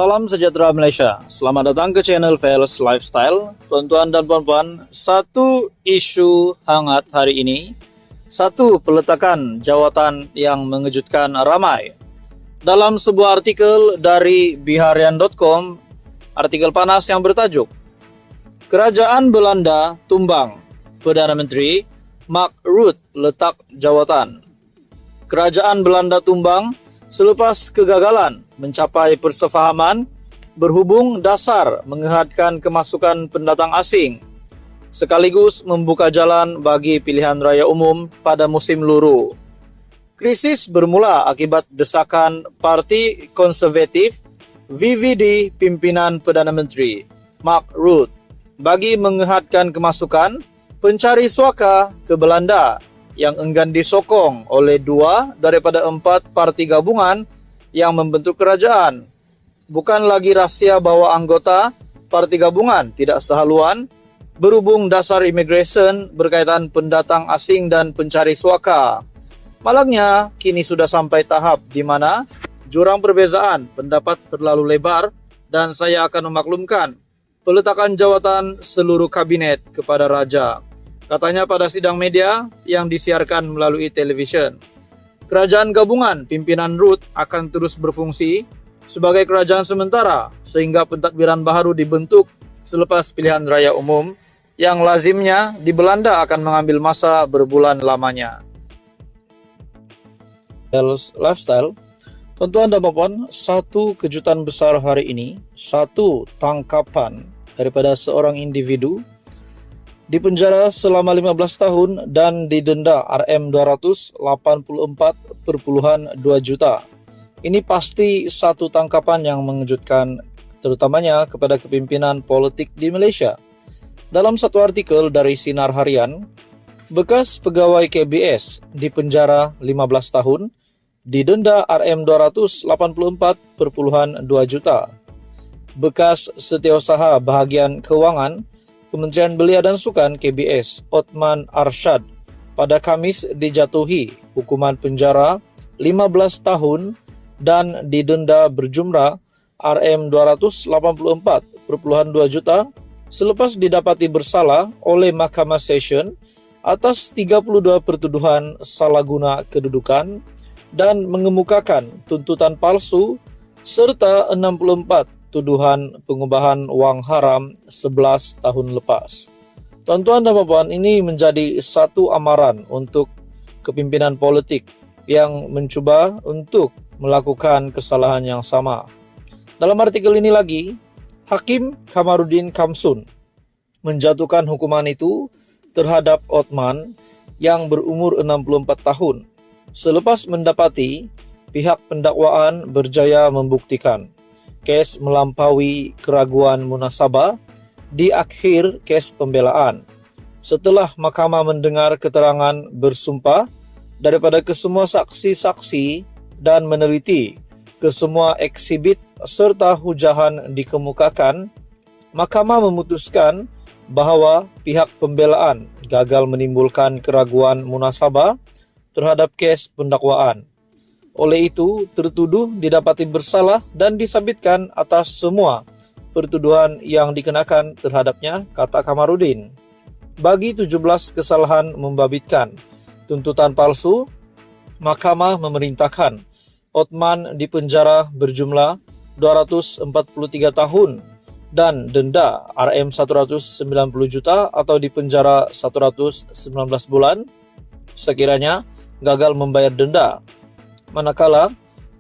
Salam sejahtera Malaysia. Selamat datang ke channel Vels Lifestyle. Tuan-tuan dan puan-puan, satu isu hangat hari ini, satu peletakan jawatan yang mengejutkan ramai. Dalam sebuah artikel dari biharian.com, artikel panas yang bertajuk Kerajaan Belanda tumbang, Perdana Menteri Mark Rutte letak jawatan. Kerajaan Belanda tumbang selepas kegagalan mencapai persefahaman berhubung dasar menghadkan kemasukan pendatang asing, sekaligus membuka jalan bagi pilihan raya umum pada musim luru. Krisis bermula akibat desakan Parti Konservatif VVD pimpinan Perdana Menteri Mark Rutte bagi menghadkan kemasukan pencari suaka ke Belanda yang enggan disokong oleh 2 daripada 4 parti gabungan yang membentuk kerajaan. Bukan lagi rahsia bahawa anggota parti gabungan tidak sehaluan berhubung dasar imigresen berkaitan pendatang asing dan pencari suaka. Malangnya, kini sudah sampai tahap di mana jurang perbezaan pendapat terlalu lebar dan saya akan memaklumkan peletakan jawatan seluruh kabinet kepada Raja. Katanya pada sidang media yang disiarkan melalui televisyen. Kerajaan gabungan pimpinan Rutte akan terus berfungsi sebagai kerajaan sementara sehingga pentadbiran baru dibentuk selepas pilihan raya umum yang lazimnya di Belanda akan mengambil masa berbulan lamanya. Lifestyle, tuan-tuan dan puan-puan, satu kejutan besar hari ini, satu tangkapan daripada seorang individu dipenjara selama 15 tahun dan didenda RM284,2 juta. Ini pasti satu tangkapan yang mengejutkan, terutamanya kepada kepimpinan politik di Malaysia. Dalam satu artikel dari Sinar Harian, bekas pegawai KBS dipenjara 15 tahun, didenda RM284,2 juta. Bekas setiausaha bahagian kewangan Kementerian Belia dan Sukan KBS, Othman Arshad, pada Khamis dijatuhi hukuman penjara 15 tahun dan didenda berjumlah RM284,2 juta selepas didapati bersalah oleh Mahkamah Session atas 32 pertuduhan salah guna kedudukan dan mengemukakan tuntutan palsu serta 64 tuduhan pengubahan wang haram 11 tahun lepas. Tuan-tuan dan puan-puan, ini menjadi satu amaran untuk kepimpinan politik yang mencuba untuk melakukan kesalahan yang sama. Dalam artikel ini lagi, Hakim Kamarudin Kamsun menjatuhkan hukuman itu terhadap Othman yang berumur 64 tahun selepas mendapati pihak pendakwaan berjaya membuktikan kes melampaui keraguan munasabah di akhir kes pembelaan. Setelah mahkamah mendengar keterangan bersumpah daripada kesemua saksi-saksi dan meneliti kesemua eksibit serta hujahan dikemukakan, mahkamah memutuskan bahawa pihak pembelaan gagal menimbulkan keraguan munasabah terhadap kes pendakwaan. Oleh itu, tertuduh didapati bersalah dan disabitkan atas semua pertuduhan yang dikenakan terhadapnya, kata Kamarudin. Bagi 17 kesalahan membabitkan tuntutan palsu, mahkamah memerintahkan Othman dipenjara berjumlah 243 tahun dan denda RM190 juta atau dipenjara 119 bulan sekiranya gagal membayar denda. Manakala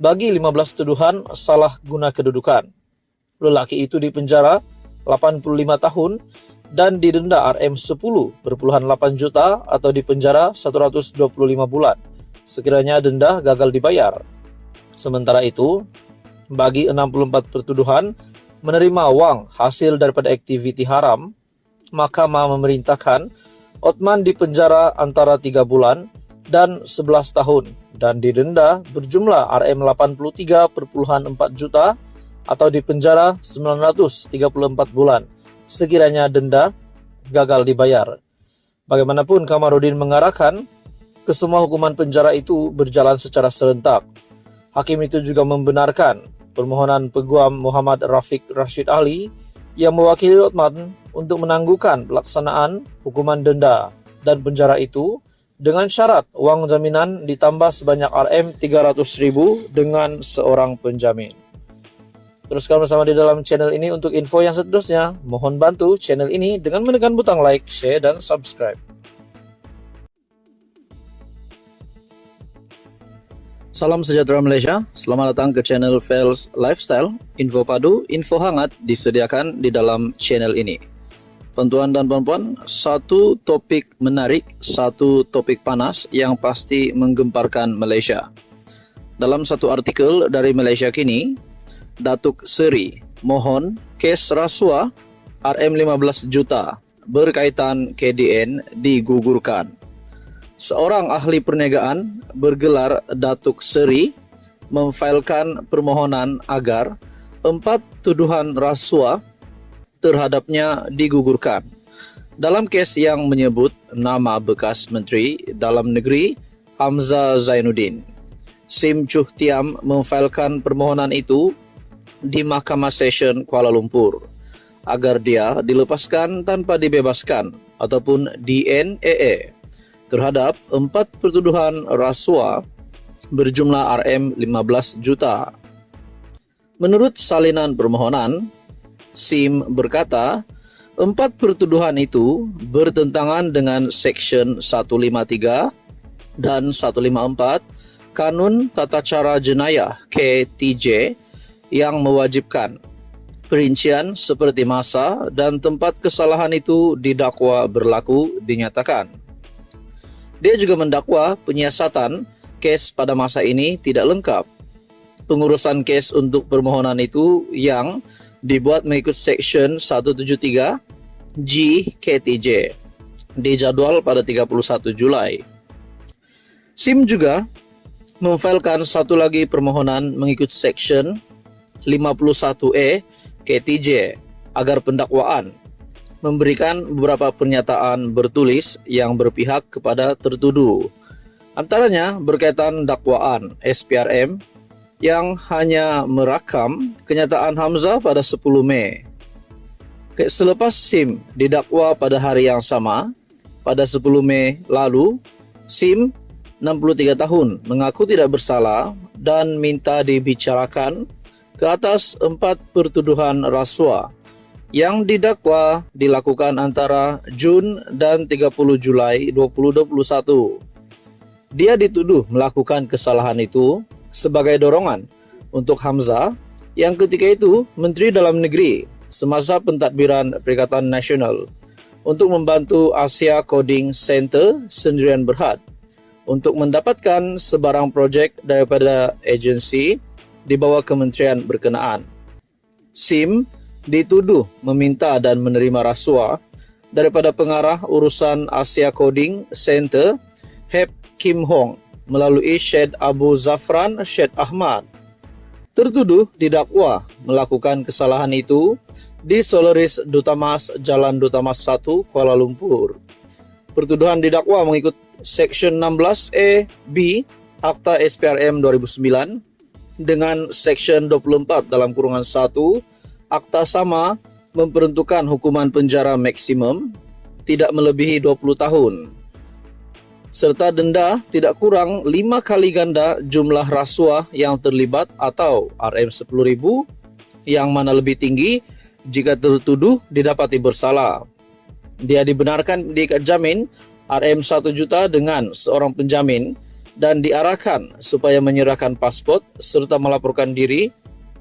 bagi 15 tuduhan salah guna kedudukan, lelaki itu dipenjara 85 tahun dan didenda RM10,8 juta atau dipenjara 125 bulan sekiranya denda gagal dibayar. Sementara itu, bagi 64 pertuduhan menerima wang hasil daripada aktiviti haram, mahkamah memerintahkan Othman dipenjara antara 3 bulan dan 11 tahun dan didenda berjumlah RM83,4 juta atau dipenjara 934 bulan sekiranya denda gagal dibayar. Bagaimanapun, Kamarudin mengarahkan kesemua hukuman penjara itu berjalan secara serentak. Hakim itu juga membenarkan permohonan Peguam Muhammad Rafiq Rashid Ali yang mewakili Othman untuk menangguhkan pelaksanaan hukuman denda dan penjara itu dengan syarat wang jaminan ditambah sebanyak Rm300.000 dengan seorang penjamin. Teruskan bersama di dalam channel ini untuk info yang seterusnya. Mohon bantu channel ini dengan menekan butang like, share, dan subscribe. Salam sejahtera Malaysia, selamat datang ke channel Fels Lifestyle. Info padu, info hangat disediakan di dalam channel ini. Tuan-tuan dan puan-puan, satu topik menarik, satu topik panas yang pasti menggemparkan Malaysia. Dalam satu artikel dari Malaysia Kini, Datuk Seri mohon kes rasuah Rm15 juta berkaitan KDN digugurkan. Seorang ahli perniagaan bergelar Datuk Seri memfailkan permohonan agar 4 tuduhan rasuah terhadapnya digugurkan. Dalam kes yang menyebut nama bekas Menteri Dalam Negeri Hamzah Zainuddin, Sim Chuh Tiam memfailkan permohonan itu di Mahkamah Session Kuala Lumpur agar dia dilepaskan tanpa dibebaskan ataupun DNAA terhadap 4 pertuduhan rasuah berjumlah Rm15 juta. Menurut salinan permohonan, Sim berkata 4 pertuduhan itu bertentangan dengan Seksyen 153 dan 154 Kanun Tata Cara Jenayah KTJ yang mewajibkan perincian seperti masa dan tempat kesalahan itu didakwa berlaku dinyatakan. Dia juga mendakwa penyiasatan kes pada masa ini tidak lengkap. Pengurusan kes untuk permohonan itu yang dibuat mengikut Seksyen 173 G KTJ dijadual pada 31 Julai. Sim juga memfailkan satu lagi permohonan mengikut Seksyen 51E KTJ agar pendakwaan memberikan beberapa pernyataan bertulis yang berpihak kepada tertuduh. Antaranya berkaitan dakwaan SPRM yang hanya merakam kenyataan Hamzah pada 10 Mei. Selepas Sim didakwa pada hari yang sama, pada 10 Mei lalu, Sim, 63 tahun, mengaku tidak bersalah dan minta dibicarakan ke atas 4 pertuduhan rasuah yang didakwa dilakukan antara Jun dan 30 Julai 2021. Dia dituduh melakukan kesalahan itu sebagai dorongan untuk Hamzah yang ketika itu Menteri Dalam Negeri semasa pentadbiran Perikatan Nasional untuk membantu Asia Coding Center Sendirian Berhad untuk mendapatkan sebarang projek daripada agensi di bawah kementerian berkenaan. Sim dituduh meminta dan menerima rasuah daripada pengarah urusan Asia Coding Center Hep Kim Hong melalui Syed Abu Zafran Syed Ahmad. Tertuduh didakwa melakukan kesalahan itu di Solaris Dutamas Jalan Dutamas 1 Kuala Lumpur. Pertuduhan didakwa mengikut Seksyen 16A B Akta SPRM 2009 dengan Seksyen 24 dalam kurungan 1 Akta sama memperuntukkan hukuman penjara maksimum tidak melebihi 20 tahun. Serta denda tidak kurang 5 kali ganda jumlah rasuah yang terlibat atau Rm10.000 yang mana lebih tinggi jika tertuduh didapati bersalah. Dia dibenarkan diikat jamin Rm1 juta dengan seorang penjamin dan diarahkan supaya menyerahkan pasport serta melaporkan diri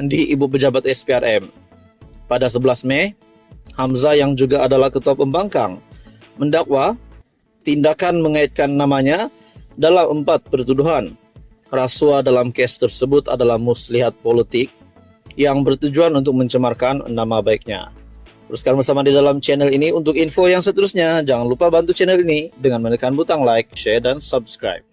di Ibu Pejabat SPRM. Pada 11 Mei, Hamzah yang juga adalah Ketua Pembangkang mendakwa tindakan mengaitkan namanya dalam 4 pertuduhan rasuah dalam kes tersebut adalah muslihat politik yang bertujuan untuk mencemarkan nama baiknya. Teruskan bersama di dalam channel ini untuk info yang seterusnya. Jangan lupa bantu channel ini dengan menekan butang like, share, dan subscribe.